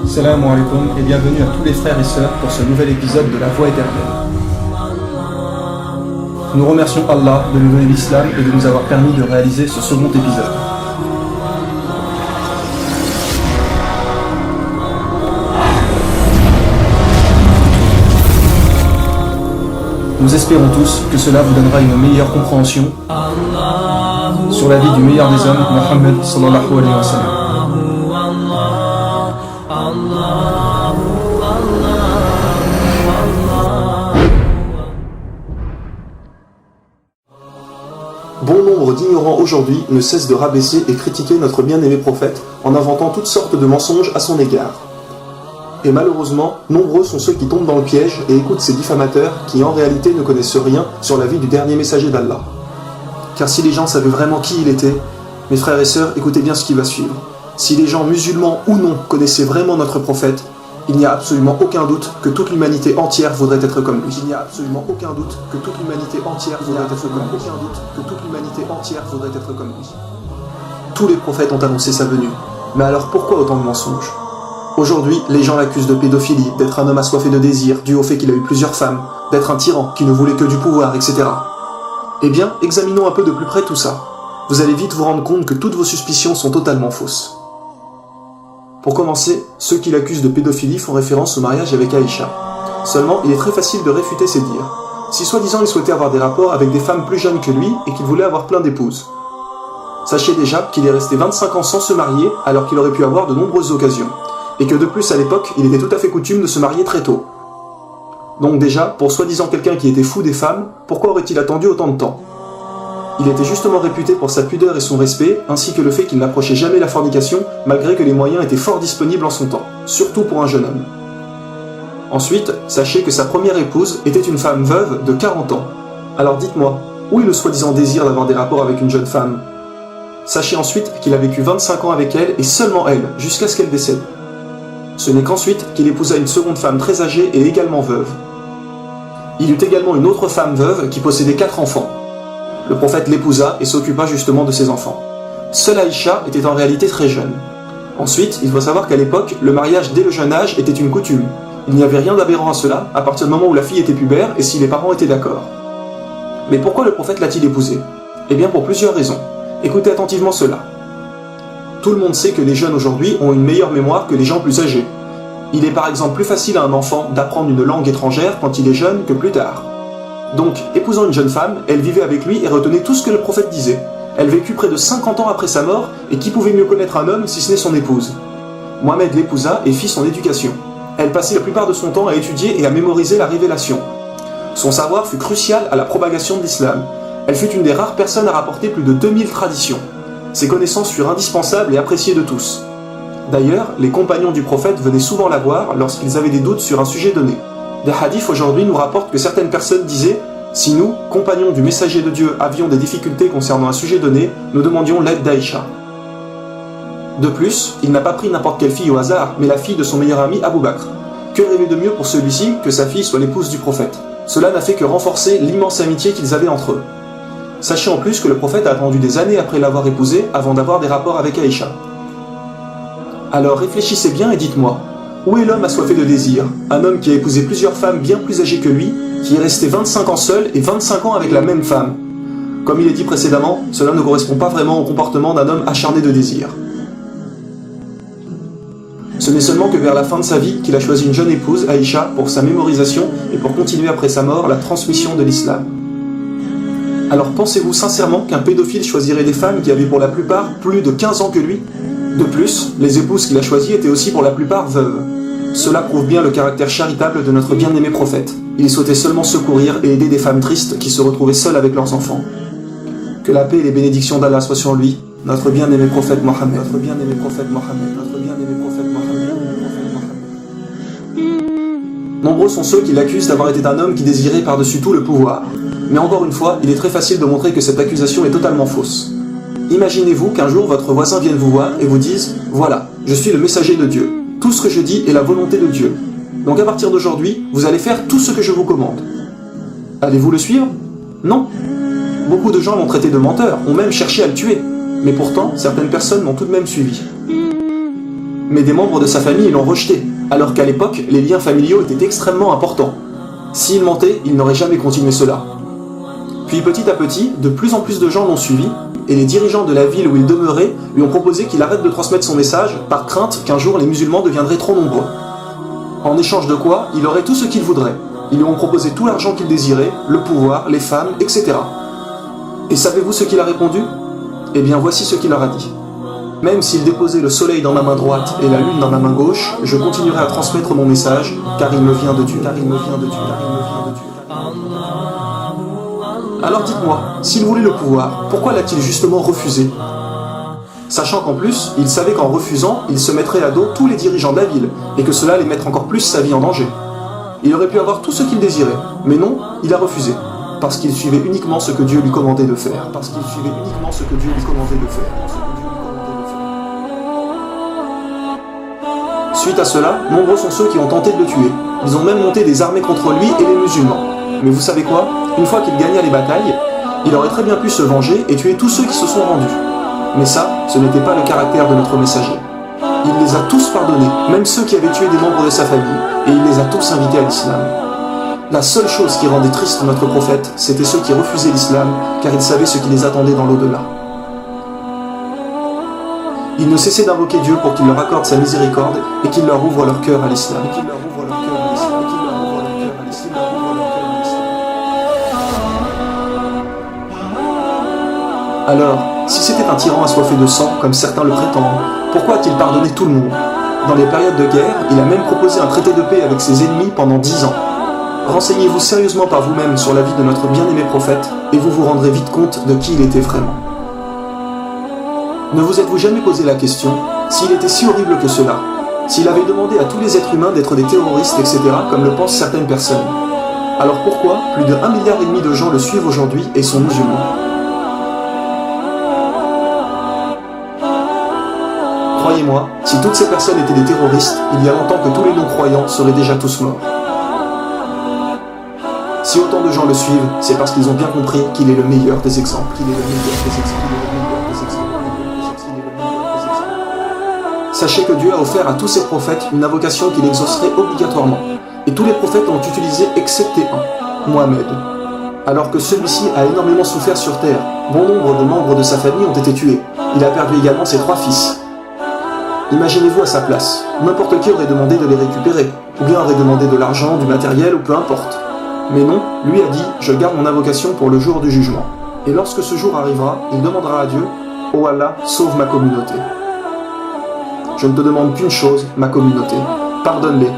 Assalamu alaikum et bienvenue à tous les frères et sœurs pour ce nouvel épisode de La Voie éternelle. Nous remercions Allah de nous donner l'islam et de nous avoir permis de réaliser ce second épisode. Nous espérons tous que cela vous donnera une meilleure compréhension sur la vie du meilleur des hommes, Mohammed sallallahu alayhi wa sallam. Bon nombre d'ignorants aujourd'hui ne cessent de rabaisser et critiquer notre bien-aimé prophète en inventant toutes sortes de mensonges à son égard. Et malheureusement, nombreux sont ceux qui tombent dans le piège et écoutent ces diffamateurs qui en réalité ne connaissent rien sur la vie du dernier messager d'Allah. Car si les gens savaient vraiment qui il était, mes frères et sœurs, écoutez bien ce qui va suivre. Si les gens musulmans ou non connaissaient vraiment notre prophète, il n'y a absolument aucun doute que toute l'humanité entière voudrait être comme lui. Il n'y a absolument aucun doute que toute l'humanité entière voudrait être comme lui. Aucun doute que toute l'humanité entière voudrait être comme lui. Tous les prophètes ont annoncé sa venue. Mais alors pourquoi autant de mensonges? Aujourd'hui, les gens l'accusent de pédophilie, d'être un homme assoiffé de désir, dû au fait qu'il a eu plusieurs femmes, d'être un tyran qui ne voulait que du pouvoir, etc. Eh bien, examinons un peu de plus près tout ça. Vous allez vite vous rendre compte que toutes vos suspicions sont totalement fausses. Pour commencer, ceux qui l'accusent de pédophilie font référence au mariage avec Aïcha. Seulement, il est très facile de réfuter ces dires. Si soi-disant il souhaitait avoir des rapports avec des femmes plus jeunes que lui et qu'il voulait avoir plein d'épouses. Sachez déjà qu'il est resté 25 ans sans se marier alors qu'il aurait pu avoir de nombreuses occasions. Et que de plus à l'époque, il était tout à fait coutume de se marier très tôt. Donc déjà, pour soi-disant quelqu'un qui était fou des femmes, pourquoi aurait-il attendu autant de temps? Il était justement réputé pour sa pudeur et son respect, ainsi que le fait qu'il n'approchait jamais la fornication, malgré que les moyens étaient fort disponibles en son temps, surtout pour un jeune homme. Ensuite, sachez que sa première épouse était une femme veuve de 40 ans. Alors dites-moi, où est le soi-disant désir d'avoir des rapports avec une jeune femme? Sachez ensuite qu'il a vécu 25 ans avec elle, et seulement elle, jusqu'à ce qu'elle décède. Ce n'est qu'ensuite qu'il épousa une seconde femme très âgée et également veuve. Il eut également une autre femme veuve qui possédait 4 enfants. Le prophète l'épousa et s'occupa justement de ses enfants. Seule Aïcha était en réalité très jeune. Ensuite, il faut savoir qu'à l'époque, le mariage dès le jeune âge était une coutume. Il n'y avait rien d'aberrant à cela, à partir du moment où la fille était pubère et si les parents étaient d'accord. Mais pourquoi le prophète l'a-t-il épousée? Eh bien pour plusieurs raisons. Écoutez attentivement cela. Tout le monde sait que les jeunes aujourd'hui ont une meilleure mémoire que les gens plus âgés. Il est par exemple plus facile à un enfant d'apprendre une langue étrangère quand il est jeune que plus tard. Donc, épousant une jeune femme, elle vivait avec lui et retenait tout ce que le prophète disait. Elle vécut près de 50 ans après sa mort, et qui pouvait mieux connaître un homme si ce n'est son épouse? Mohamed l'épousa et fit son éducation. Elle passait la plupart de son temps à étudier et à mémoriser la révélation. Son savoir fut crucial à la propagation de l'islam. Elle fut une des rares personnes à rapporter plus de 2000 traditions. Ses connaissances furent indispensables et appréciées de tous. D'ailleurs, les compagnons du prophète venaient souvent la voir lorsqu'ils avaient des doutes sur un sujet donné. Des hadiths aujourd'hui nous rapportent que certaines personnes disaient « Si nous, compagnons du messager de Dieu, avions des difficultés concernant un sujet donné, nous demandions l'aide d'Aïcha. » De plus, il n'a pas pris n'importe quelle fille au hasard, mais la fille de son meilleur ami Abu Bakr. Que rêver de mieux pour celui-ci que sa fille soit l'épouse du prophète? Cela n'a fait que renforcer l'immense amitié qu'ils avaient entre eux. Sachez en plus que le prophète a attendu des années après l'avoir épousée avant d'avoir des rapports avec Aïcha. Alors réfléchissez bien et dites-moi, où est l'homme assoiffé de désir? Un homme qui a épousé plusieurs femmes bien plus âgées que lui, qui est resté 25 ans seul et 25 ans avec la même femme. Comme il est dit précédemment, cela ne correspond pas vraiment au comportement d'un homme acharné de désir. Ce n'est seulement que vers la fin de sa vie qu'il a choisi une jeune épouse, Aïcha, pour sa mémorisation et pour continuer après sa mort la transmission de l'islam. Alors pensez-vous sincèrement qu'un pédophile choisirait des femmes qui avaient pour la plupart plus de 15 ans que lui? De plus, les épouses qu'il a choisies étaient aussi pour la plupart veuves. Cela prouve bien le caractère charitable de notre bien-aimé prophète. Il souhaitait seulement secourir et aider des femmes tristes qui se retrouvaient seules avec leurs enfants. Que la paix et les bénédictions d'Allah soient sur lui, notre bien-aimé prophète Mohammed, notre bien-aimé prophète Mohammed, notre bien-aimé prophète Mohammed. Nombreux sont ceux qui l'accusent d'avoir été un homme qui désirait par-dessus tout le pouvoir. Mais encore une fois, il est très facile de montrer que cette accusation est totalement fausse. Imaginez-vous qu'un jour votre voisin vienne vous voir et vous dise « Voilà, je suis le messager de Dieu. Tout ce que je dis est la volonté de Dieu. Donc à partir d'aujourd'hui, vous allez faire tout ce que je vous commande. » Allez-vous le suivre? Non. Beaucoup de gens l'ont traité de menteur, ont même cherché à le tuer. Mais pourtant, certaines personnes l'ont tout de même suivi. Mais des membres de sa famille l'ont rejeté, alors qu'à l'époque, les liens familiaux étaient extrêmement importants. S'il mentait, il n'aurait jamais continué cela. Puis petit à petit, de plus en plus de gens l'ont suivi, et les dirigeants de la ville où il demeurait lui ont proposé qu'il arrête de transmettre son message par crainte qu'un jour les musulmans deviendraient trop nombreux. En échange de quoi, il aurait tout ce qu'il voudrait. Ils lui ont proposé tout l'argent qu'il désirait, le pouvoir, les femmes, etc. Et savez-vous ce qu'il a répondu? Eh bien voici ce qu'il leur a dit. Même s'il déposait le soleil dans ma main droite et la lune dans ma main gauche, je continuerai à transmettre mon message, car il me vient de Dieu, car il me vient de Dieu, car il me vient de Dieu. Alors dites-moi, s'il voulait le pouvoir, pourquoi l'a-t-il justement refusé? Sachant qu'en plus, il savait qu'en refusant, il se mettrait à dos tous les dirigeants de la ville, et que cela allait mettre encore plus sa vie en danger. Il aurait pu avoir tout ce qu'il désirait, mais non, il a refusé, parce qu'il suivait uniquement ce que Dieu lui commandait de faire, parce qu'il suivait uniquement ce que Dieu lui commandait de faire. Suite à cela, nombreux sont ceux qui ont tenté de le tuer. Ils ont même monté des armées contre lui et les musulmans. Mais vous savez quoi? Une fois qu'il gagna les batailles, il aurait très bien pu se venger et tuer tous ceux qui se sont rendus. Mais ça, ce n'était pas le caractère de notre messager. Il les a tous pardonnés, même ceux qui avaient tué des membres de sa famille, et il les a tous invités à l'islam. La seule chose qui rendait triste notre prophète, c'était ceux qui refusaient l'islam, car il savait ce qui les attendait dans l'au-delà. Il ne cessait d'invoquer Dieu pour qu'il leur accorde sa miséricorde et qu'il leur ouvre leur cœur à l'islam. Alors, si c'était un tyran assoiffé de sang, comme certains le prétendent, pourquoi a-t-il pardonné tout le monde? Dans les périodes de guerre, il a même proposé un traité de paix avec ses ennemis pendant 10 ans. Renseignez-vous sérieusement par vous-même sur la vie de notre bien-aimé prophète, et vous vous rendrez vite compte de qui il était vraiment. Ne vous êtes-vous jamais posé la question, s'il était si horrible que cela, s'il avait demandé à tous les êtres humains d'être des terroristes, etc., comme le pensent certaines personnes? Alors pourquoi plus de 1,5 milliard de gens le suivent aujourd'hui et sont musulmans? Croyez-moi, si toutes ces personnes étaient des terroristes, il y a longtemps que tous les non-croyants seraient déjà tous morts. Si autant de gens le suivent, c'est parce qu'ils ont bien compris qu'il est le meilleur des exemples, qu'il est le meilleur des exemples, qu'il est le meilleur des exemples. Sachez que Dieu a offert à tous ses prophètes une invocation qu'il exaucerait obligatoirement. Et tous les prophètes l'ont utilisé excepté un, Mohammed. Alors que celui-ci a énormément souffert sur terre, bon nombre de membres de sa famille ont été tués. Il a perdu également ses 3 fils. Imaginez-vous à sa place, n'importe qui aurait demandé de les récupérer, ou bien aurait demandé de l'argent, du matériel, ou peu importe. Mais non, lui a dit « Je garde mon invocation pour le jour du jugement ». Et lorsque ce jour arrivera, il demandera à Dieu « Oh Allah, sauve ma communauté ». Je ne te demande qu'une chose, ma communauté, pardonne-les.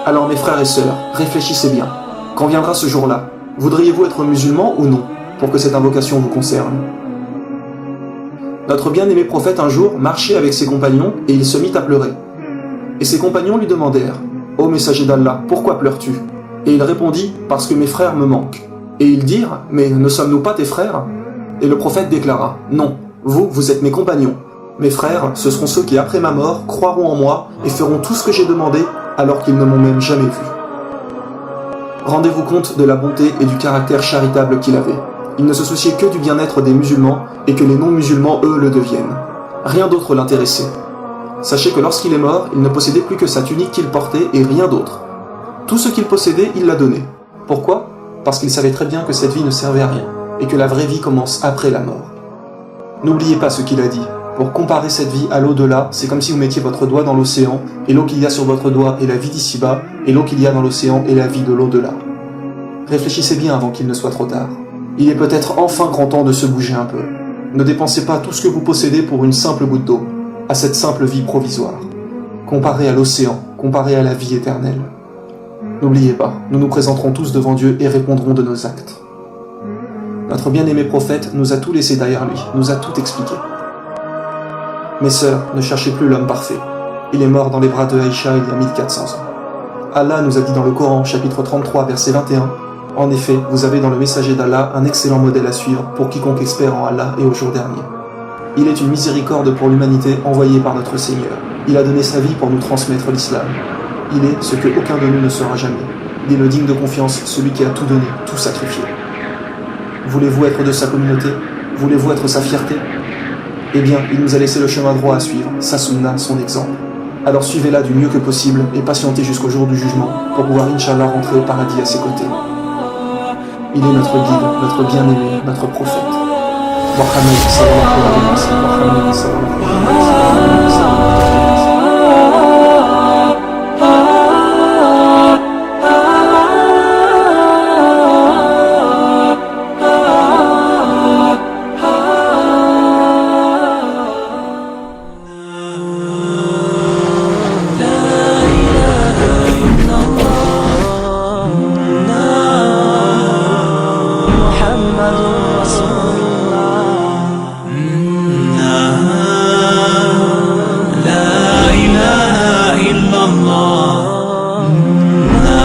Alors mes frères et sœurs, réfléchissez bien. Quand viendra ce jour-là, voudriez-vous être musulman ou non, pour que cette invocation vous concerne? Notre bien-aimé prophète un jour marchait avec ses compagnons et il se mit à pleurer. Et ses compagnons lui demandèrent « Ô messager d'Allah, pourquoi pleures-tu » Et il répondit « Parce que mes frères me manquent ». Et ils dirent « Mais ne sommes-nous pas tes frères ?» Et le prophète déclara « Non, vous êtes mes compagnons. Mes frères, ce seront ceux qui, après ma mort, croiront en moi et feront tout ce que j'ai demandé alors qu'ils ne m'ont même jamais vu. » Rendez-vous compte de la bonté et du caractère charitable qu'il avait. Il ne se souciait que du bien-être des musulmans et que les non-musulmans, eux, le deviennent. Rien d'autre l'intéressait. Sachez que lorsqu'il est mort, il ne possédait plus que sa tunique qu'il portait et rien d'autre. Tout ce qu'il possédait, il l'a donné. Pourquoi ? Parce qu'il savait très bien que cette vie ne servait à rien et que la vraie vie commence après la mort. N'oubliez pas ce qu'il a dit. Pour comparer cette vie à l'au-delà, c'est comme si vous mettiez votre doigt dans l'océan et l'eau qu'il y a sur votre doigt est la vie d'ici-bas et l'eau qu'il y a dans l'océan est la vie de l'au-delà. Réfléchissez bien avant qu'il ne soit trop tard. Il est peut-être enfin grand temps de se bouger un peu. Ne dépensez pas tout ce que vous possédez pour une simple goutte d'eau, à cette simple vie provisoire. Comparée à l'océan, comparée à la vie éternelle. N'oubliez pas, nous nous présenterons tous devant Dieu et répondrons de nos actes. Notre bien-aimé prophète nous a tout laissé derrière lui, nous a tout expliqué. Mes sœurs, ne cherchez plus l'homme parfait. Il est mort dans les bras de Aïcha il y a 1400 ans. Allah nous a dit dans le Coran, chapitre 33, verset 21, « En effet, vous avez dans le messager d'Allah un excellent modèle à suivre pour quiconque espère en Allah et au jour dernier. Il est une miséricorde pour l'humanité envoyée par notre Seigneur. Il a donné sa vie pour nous transmettre l'islam. Il est ce que aucun de nous ne sera jamais. Il est le digne de confiance, celui qui a tout donné, tout sacrifié. Voulez-vous être de sa communauté? Voulez-vous être sa fierté? Eh bien, il nous a laissé le chemin droit à suivre, sa sunna, son exemple. Alors suivez-la du mieux que possible et patientez jusqu'au jour du jugement pour pouvoir, Inch'Allah, rentrer au paradis à ses côtés. Il est notre guide, notre bien-aimé, notre prophète. Mohammed sallallahu alayhi wa sallam.